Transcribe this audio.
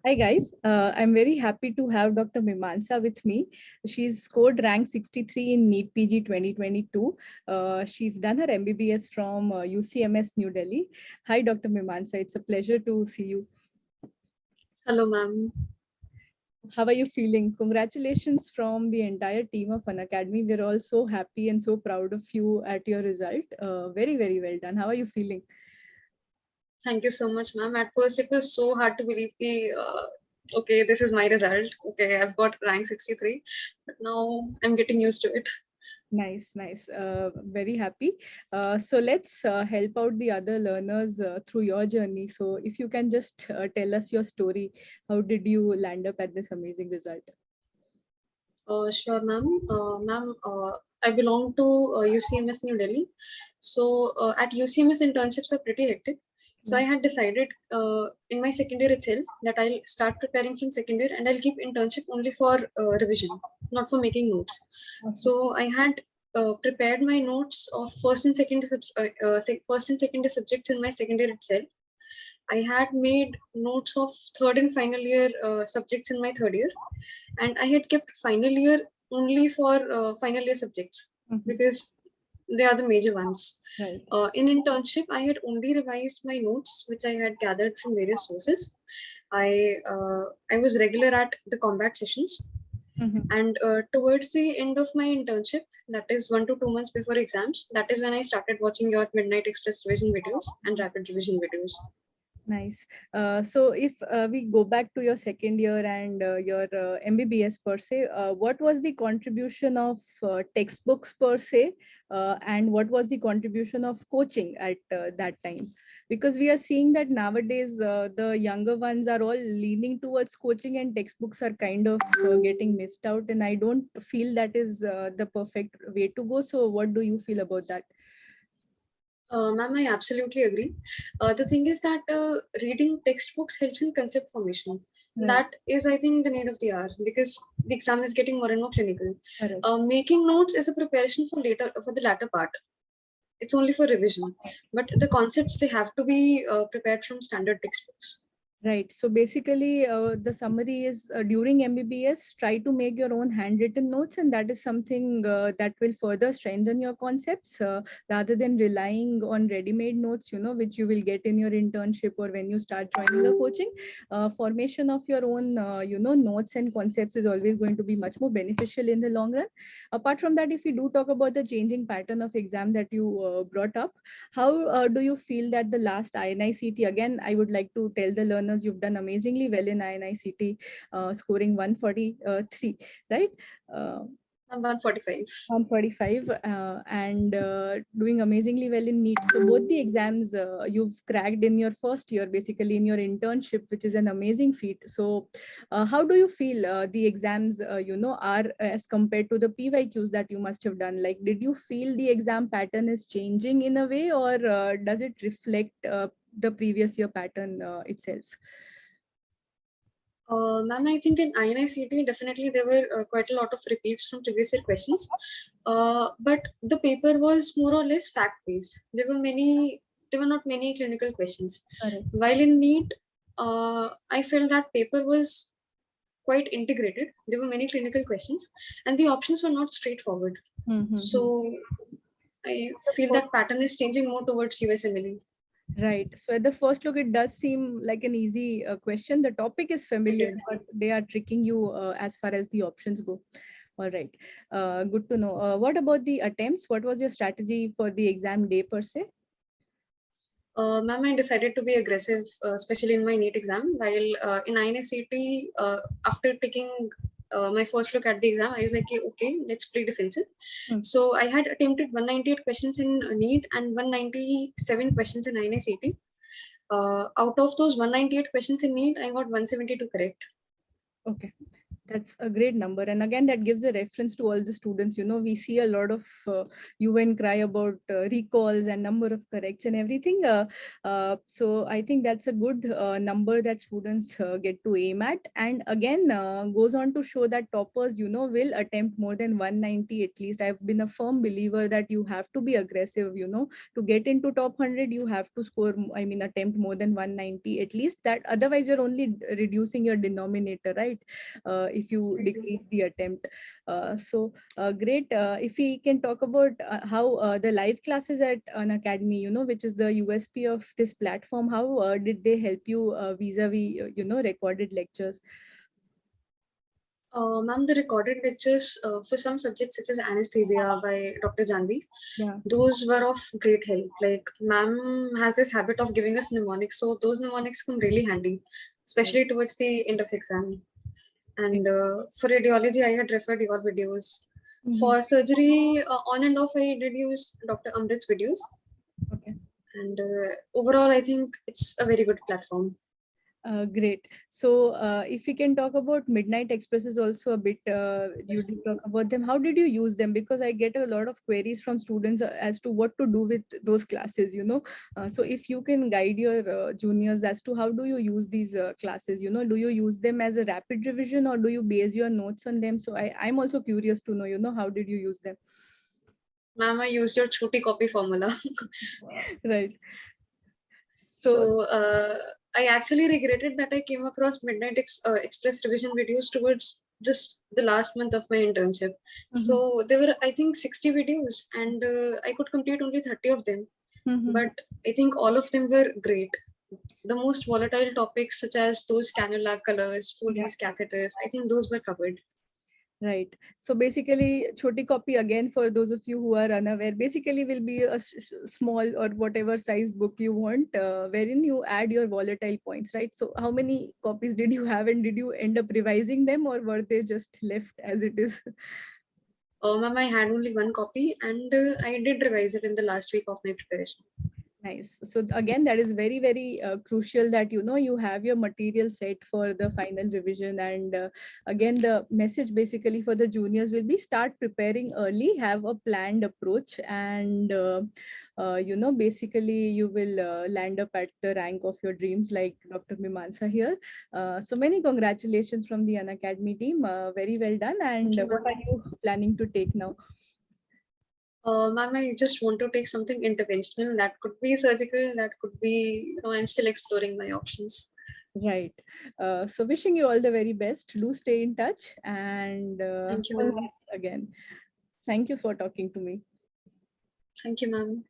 Hi guys, I'm very happy to have Dr. Meemansa with me. She's scored rank 63 in NEET PG 2022. She's done her MBBS from UCMS New Delhi. Hi Dr. Meemansa, it's a pleasure to see you. Hello, ma'am. How are you feeling? Congratulations from the entire team of Unacademy. We're all so happy and so proud of you at your result. Very, very well done. How are you feeling? Thank you so much, ma'am. At first, it was so hard to believe okay, this is my result. Okay, I've got rank 63, but now I'm getting used to it. Nice, nice. Very happy. So let's help out the other learners through your journey. So if you can just tell us your story, how did you land up at this amazing result? Sure, ma'am. I belong to UCMS New Delhi. So at UCMS, internships are pretty hectic. So I had decided in my second year itself that I'll start preparing from second year and I'll keep internship only for revision, not for making notes. Okay. So I had prepared my notes of first and second year subjects in my second year itself. I had made notes of third and final year subjects in my third year, and I had kept final year only for final year subjects because they are the major ones. Right. In internship, I had only revised my notes, which I had gathered from various sources. I was regular at the combat sessions, and towards the end of my internship, that is 1 to 2 months before exams, that is when I started watching your Midnight Express revision videos and rapid revision videos. Nice. So if we go back to your second year and your MBBS per se, what was the contribution of textbooks per se, and what was the contribution of coaching at that time? Because we are seeing that nowadays the younger ones are all leaning towards coaching and textbooks are kind of getting missed out, and I don't feel that is the perfect way to go. So what do you feel about that? Ma'am, I absolutely agree. The thing is that reading textbooks helps in concept formation. Right. That is, I think, the need of the hour because the exam is getting more and more clinical. Correct. Making notes is a preparation for the latter part. It's only for revision, but the concepts they have to be prepared from standard textbooks. Right. So basically, the summary is during MBBS, try to make your own handwritten notes, and that is something that will further strengthen your concepts rather than relying on ready-made notes, which you will get in your internship or when you start joining the coaching. Formation of your own, notes and concepts is always going to be much more beneficial in the long run. Apart from that, if we do talk about the changing pattern of exam that you brought up, how do you feel that the last INICT, again, I would like to tell the learners you've done amazingly well in INICT, scoring 143, right? 145. 145 and doing amazingly well in NEET. So both the exams you've cracked in your first year, basically in your internship, which is an amazing feat. So how do you feel the exams, are as compared to the PYQs that you must have done? Like, did you feel the exam pattern is changing in a way, or does it reflect the previous year pattern itself? Ma'am, I think in INICT, definitely there were quite a lot of repeats from previous year questions. But the paper was more or less fact-based. There were not many clinical questions. Correct. While in NEET, I felt that paper was quite integrated. There were many clinical questions and the options were not straightforward. So I feel that pattern is changing more towards USMLE. Right. So at the first look, it does seem like an easy question. The topic is familiar, but they are tricking you as far as the options go. All right. Good to know. What about the attempts? What was your strategy for the exam day per se? Ma'am, I decided to be aggressive, especially in my NEET exam. While in INSCT, after taking my first look at the exam, I was like, okay, let's play defensive. So I had attempted 198 questions in NEET and 197 questions in INSCT. Out of those 198 questions in NEET, I got 172 correct. Okay. That's a great number. And again, that gives a reference to all the students. We see a lot of hue and cry about recalls and number of corrects and everything. So I think that's a good number that students get to aim at. And again, goes on to show that toppers, will attempt more than 190 at least. I've been a firm believer that you have to be aggressive, to get into top 100, you have to score, attempt more than 190 at least. That otherwise you're only reducing your denominator, right? If you decrease the attempt. Great. If we can talk about how the live classes at Unacademy, which is the USP of this platform, how did they help you vis-a-vis, recorded lectures? Ma'am, the recorded lectures for some subjects such as anesthesia by Dr. Janvi, Yeah. those were of great help. Like, ma'am has this habit of giving us mnemonics, so those mnemonics come really handy, Right. especially towards the end of exam. And for radiology, I had referred your videos. Mhm. For surgery, on and off, I did use Dr. Amrit's videos. Okay. And overall, I think it's a very good platform. Great. So if we can talk about Midnight Expresses also a bit, you Yes. did talk about them. How did you use them? Because I get a lot of queries from students as to what to do with those classes, So if you can guide your juniors as to how do you use these classes, do you use them as a rapid revision or do you base your notes on them? So I'm also curious to know, how did you use them? Ma'am, I used your choti copy formula. Right. So, So I actually regretted that I came across Express revision videos towards just the last month of my internship. mhm, So there were, I think, 60 videos, and I could complete only 30 of them. mhm. But I think all of them were great. The most volatile topics, such as those cannula colors, Yeah. Foley's catheters, I think those were covered. Right. So basically, choti copy again for those of you who are unaware, basically will be a small or whatever size book you want, wherein you add your volatile points, right? So how many copies did you have and did you end up revising them or were they just left as it is? Ma'am, I had only one copy, and I did revise it in the last week of my preparation. Nice. So again, that is very, very crucial that you have your material set for the final revision. And again, the message basically for the juniors will be start preparing early, have a planned approach, and basically you will land up at the rank of your dreams, like Dr. Meemansa here. So many congratulations from the Unacademy team. Very well done. Thank And you, what ma'am. are you planning to take now? Ma'am, I just want to take something interventional. That could be surgical. That could be, I'm still exploring my options. Right. So wishing you all the very best. Do stay in touch and Thank you, ma'am. congrats again. Thank you for talking to me. Thank you, ma'am.